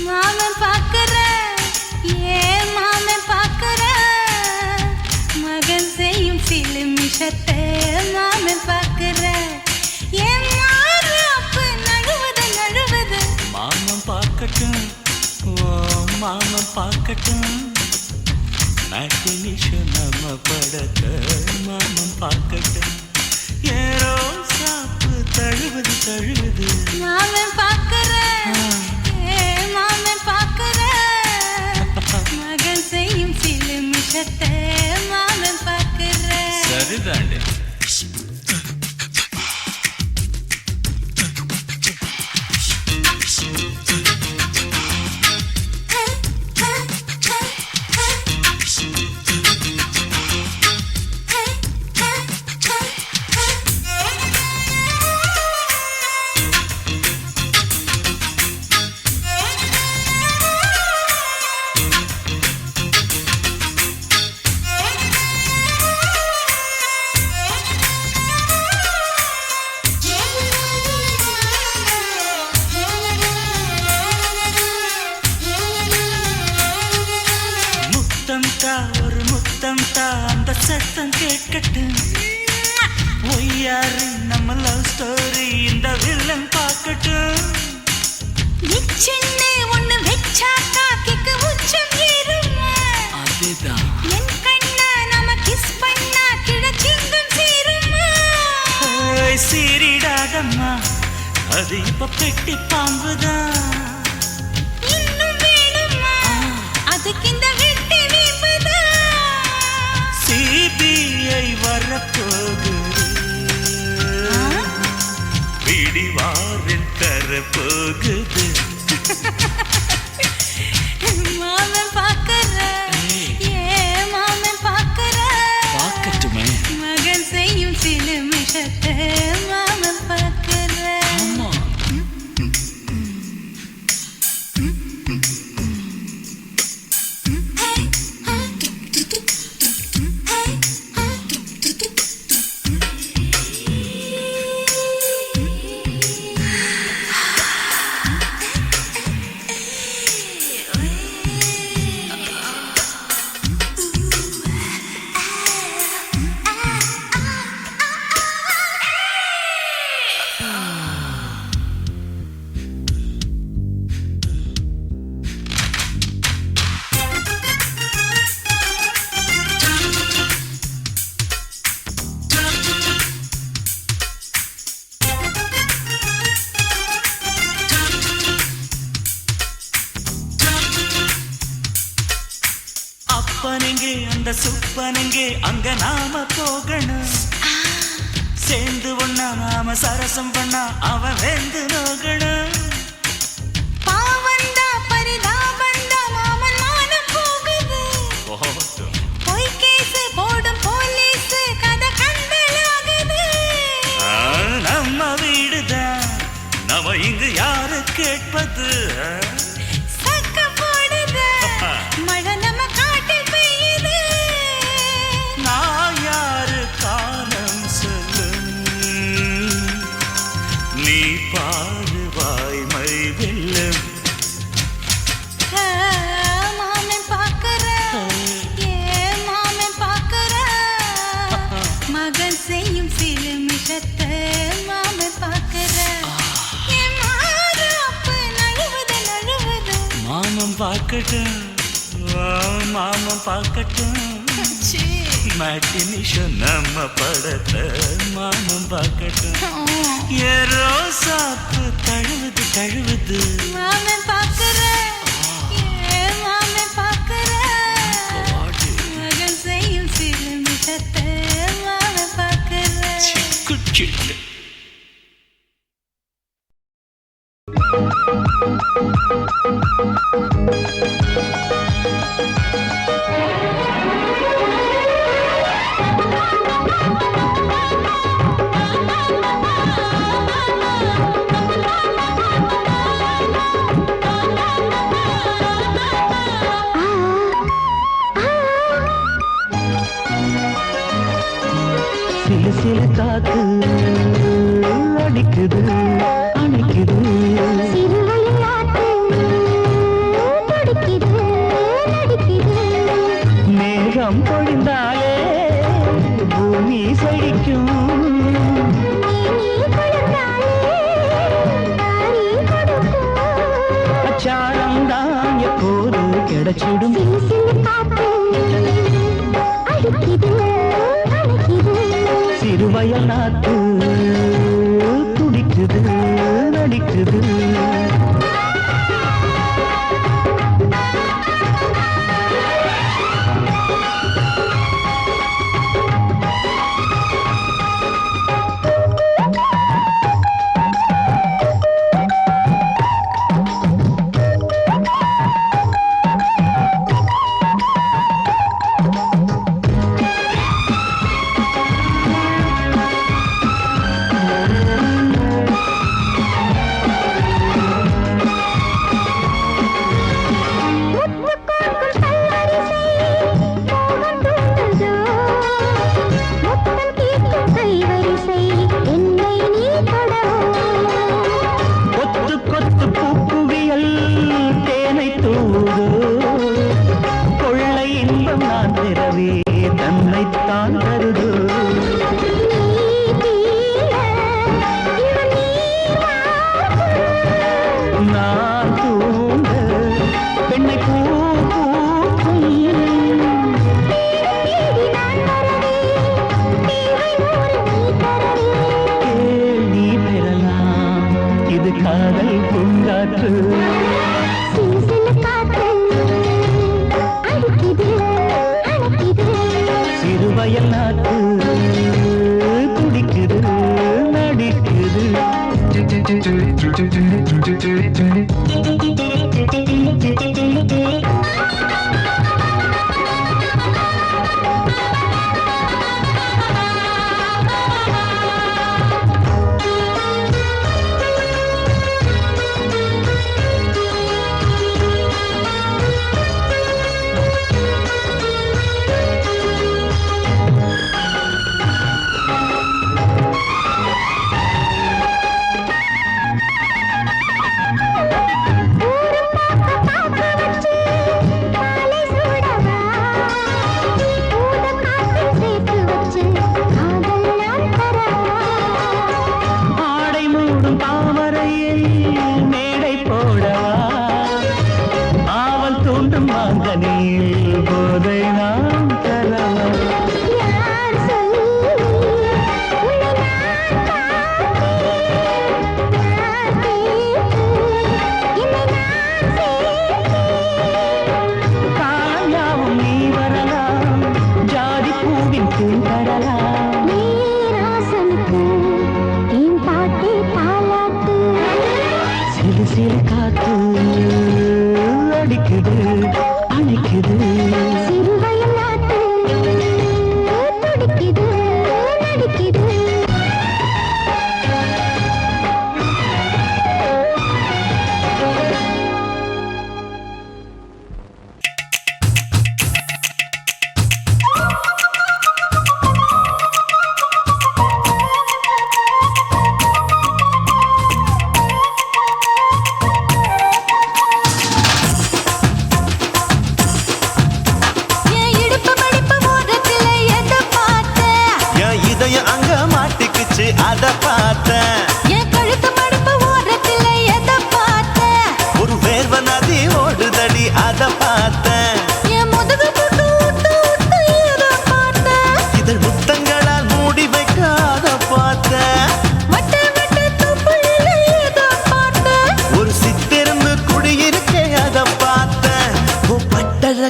மாமன் பாக்குற மாமன் பாக்குற மகன் செய்யும் சில மிஷத்தை மாமன் பாக்குற ஏன் மாறாப்பு நழுவது மாமன் பார்க்கட்டும் ஓ மாமன் பார்க்கட்டும் மேட்டினிஷன் நம்ம படத்த மாமன் பார்க்கட்டும் ஏரோ சாப்பு தழுவுது மாமன் பாக்குற மாமன் பாக்குற மகன் செய்யும் சில மிஷத்தை மாமன் பாக்குற சரிதாண்டே ஒரு முத்தம் தா அந்த சத்தம் கேட்கட்டும் ஒய்யாரு நம்ம லவ் ஸ்டோரி இந்த வில்லன் பார்க்கட்டும் நிச்சன்னு ஒண்ணு வெச்சாக்கா கிக்கு உச்சம் ஏறுமா அதுதான் என் கண்ணா நாம கிஸ் பண்ணா கிடச்சிங்கும் சீருமா சீரிடாதம்மா அது இப்ப பெட்டி பாம்புதான் இன்னும் வேணுமா அதுக்கு இந்த வெட்டி வீம்புதான் சிபிஐ வரப்போகுது பிடிவாரில் தரப்போகுது மாமன் பாக்குற மாமன் பாக்குற பார்க்கட்டுமே மகன் செய்யும் சில மிஷத்தை மாமன் பாக்குற அப்பனெங்கே அந்த சுப்பனெங்கே அங்க நாம போகணும். சேர்ந்து ஒண்ணா நாம சரசம் பண்ணா அவன் வெந்து நோகணும். பாவந்தா பரிதாபந்தா மாமன் மானம் போகுது. பொய் கேசு போடும் போலீஸ் கதை கண்டலாகுது. நம்ம வீடுதான் நம்ம இங்கு யாரு கேட்பது? சக்க போடுது மழை நம்ம காட்டில் பெய்யுது. நான் யாரு காலம் சொல்லும் நீ பாரு வாய்மை வெல்லும். மாமன் பாக்குற ஏன் மாமன் பாக்குற மகன் செய்யும் சிலுமிஷத்தை மாமன் பாக்குற என் மாறு அப்ப நழுவுது நழுவுது. மாமன் பார்க்கட்டும் மாமன் பார்க்கட்டும். மேட்டினிஷன் நம்ம படத்தை மாமன் பார்க்கட்டும். ஏரோ சாப்பு தழுவுது தழுவுது. மாமன் பாக்குற ஏன் மாமன் பாக்குற மகன் செய்யும் சிலுமிஷத்தை மாமன் பாக்குற. குச்சிட்டு சிலு சிலு காத்து அடிக்குது அணைக்குது. மேகம் பொழிந்தாலே பூமி செழிக்கும். அச்சாரம் தான் எப்போது கிடைச்சிடும். சிறுவயல் நாத்து துடிக்குது நடிக்குது. சிறுவயல் நாட்டு துடிக்குது நடிக்குது.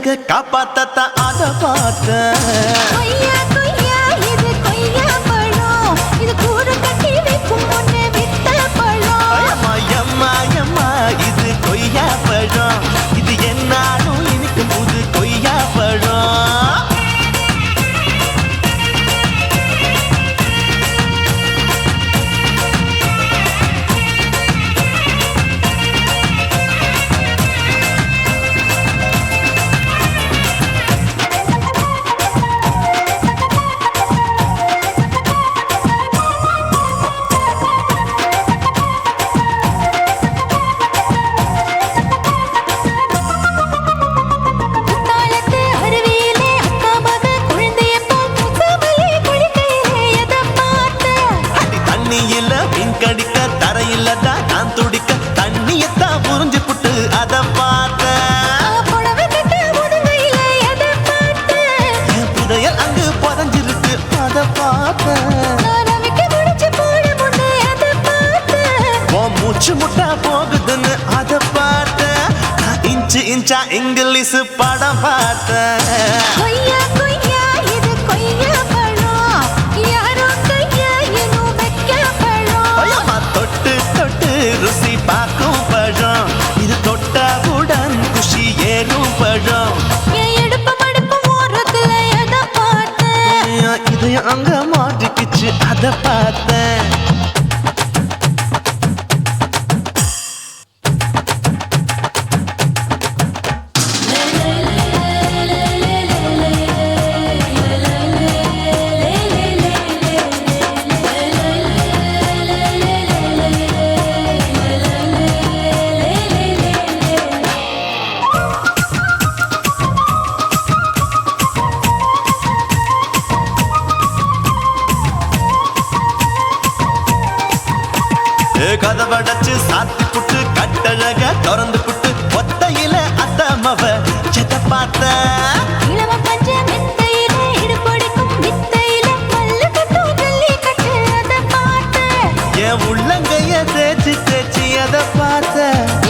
கட்டழக காப்பாத்தத்தான் அத பார்த்தேன். கொய்யா கொய்யா இது கொய்யா பழம், இது கூடு கட்டி வைக்கும் முன்னே வித்த பழம். அம்மா எம்மா எம்மா இது கொய்யா பழம், இது என்னாலும் இனிக்கும் புது கொய்யா பழம். குத்தாலத்து அருவியிலே அக்கா மக குழந்தைய போல் முசாமலே குளிக்கையிலே எதை பார்த்தேன்? அடி தண்ணியில மீன் கடிக்க தரையில தான் நான் துடிக்க தண்ணியத்தான் புரிஞ்சு புட்டு அத பார்த்தேன். புடவை கட்ட முதுகையிலே எதை பார்த்தேன்? என் புதையல் அங்கு புதஞ்சிருக்கு அத பார்த்தேன். நான் அவிக்க முடிச்சு போட முன்னே எதை பார்த்தேன்? உன் மூச்சு முட்டா போகுதுன்னு அத பார்த்தேன். நான் இன்ச்சு இன்ச்சா இங்கிலீஷ் படம் பார்த்தேன். கொய்யா கொய்யா இது கொய்யா பழம், யாரோ கையா இன்னும் வைக்க பழம். ஐயம்மா தொட்டு தொட்டு ருசி பார்க்கும் பழம், இது தொட்டவுடன் குஷி ஏறும் பழம். என் இடுப்பு மடுப்பு ஓரத்துல எதை பார்த்தேன்? என் இதயம் அங்க மாட்டிக்கிச்சு அத பார்த்தேன். கதவடைச்சு சாத்தி புட்டு கட்டழக திறந்து புட்டு ஒத்தையில அத்தமவ செத்த பார்த்த. இளம பஞ்ச மெத்தையிலே இடுப்பொடிக்கும் வித்தையிலே மல்லு கட்டும் ஜல்லிக்கட்டு அதை பார்த்தேன். என் உள்ளங்கைய தேய்ச்சி தேய்ச்சி அத பார்த்த.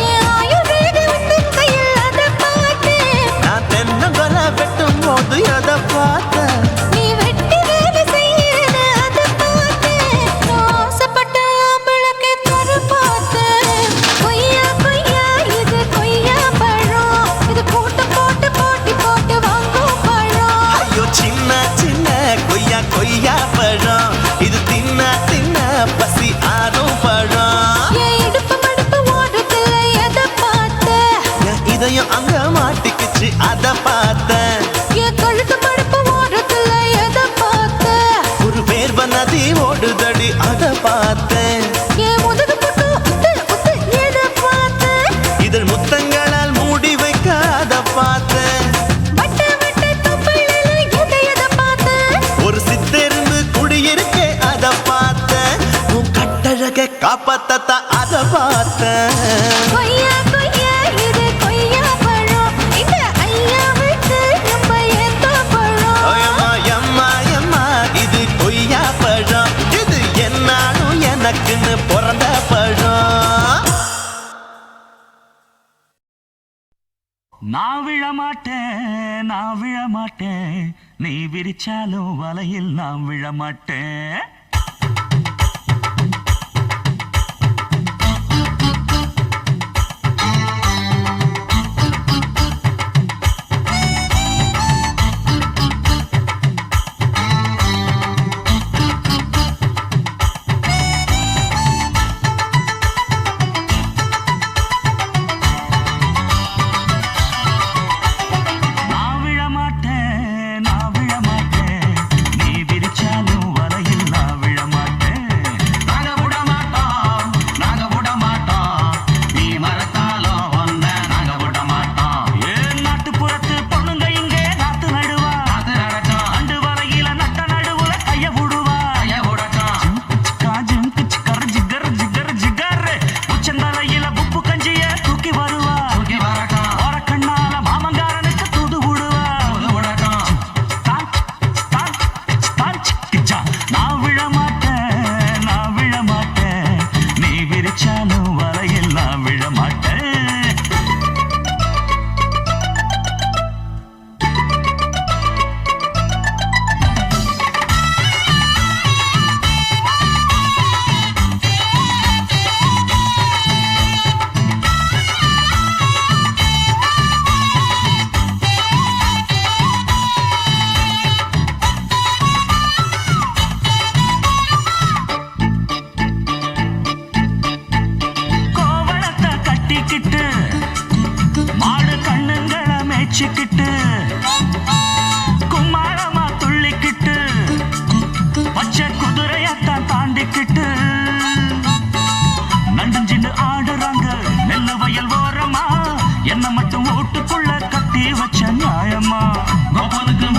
என் ஆயுர்வேத உந்தன் கையில் அதை பார்த்தேன். நான் தென்னங்கொலை வெட்டும் போது அத பார்த்த. நீ வெட்டி வேலை செய்யறது அதை பார்த்தேன். நான் ஆசைப்பட்ட ஆம்பளுக்கு தர பார்த்தேன். கொய்யா கொய்யா இது கொய்யா பழம், இது போட்டு போட்டு போட்டி போட்டு வாங்கும் பழம். ஐயோ சின்ன சின்ன கொய்யா கொய்யா பழம், இது தின்ன தின்ன பசி ஆறும் பழம். என் இடுப்பு மடுப்பு ஓரத்துல எதை பார்த்தேன்? என் இதயம் அங்க மாட்டிக்கிச்சு அத பார்த்தேன். என் கழுத்து மடுப்பு ஓரத்துல எதை பார்த்தேன்? ஒரு வேர்வ நதி ஓடுதடி அத பார்த்தேன். என் முதுகு பட்டு உத்து உத்து எதை பார்த்தேன்? இதழ் முத்தங்களால் மூடி வைக்க அத பார்த்தேன். வட்ட வட்ட தொப்பையில எதை பார்த்தேன்? ஒரு சித்தெரும்பு குடியிருக்கே அத பார்த்தேன். உன் கட்டழக காப்பாத்தத்தான் அத பார்த்தேன். கொய்யா கொய்யா இது கொய்யா பழம், இந்த ஐயா விட்டு நம்ம எந்த பழம்? அம்மா எம்மா எம்மா இது கொய்யா பழம், இது என்னாலும் எனக்குன்னு பிறந்த பழம். நான் விழமாட்டேன், நான் விழமாட்டேன், நீ விரிச்சாலும் வலையில் நான் விழமாட்டேன். நான் விழமாட்டேன், நான் விழமாட்டேன், நீ விரிச்சாலும் வலையில் நான் விழமாட்டேன். நாங்க விட மாட்டோம், நாங்க விட மாட்டோம், நீ மறத்தாலும் ஒன்ன நாங்க விட மாட்டோம். ஏன் நாட்டுப்புறத்து பொண்ணுங்க இங்கே நாத்து நடுவா, அது நடக்கும். அண்டு வரையில நட்ட நடுவுல கைய விடுவா, கைய விடட்டும். ஜிம் கிச்சிக்கர் ஜிகர் ஜிகர் ஜிகர், உச்சந்தலையில உப்பு கஞ்சிய தூக்கி வருவா, தூக்கி வரட்டும். ஓர கண்ணால மாமங்காரனுக்கு தூது விடுவா, தூது விடட்டும். நான் விழமாட்டேன், நான் விழமாட்டேன், நீ விரிச்சாலும் வலையில் நான் விழமாட்டேன். வச்சுக்கிட்டு கும்மாளமா துள்ளிக்கிட்டு பச்சை குதிரையத்தான் தாண்டிக்கிட்டு நண்டஞ்சின்னு ஆடுறாங்க நெல்லு வயல் ஓரமா என்ன மட்டும் ஓட்டுக்குள்ள கட்டி வச்ச நியாயமா கோபனுக்கு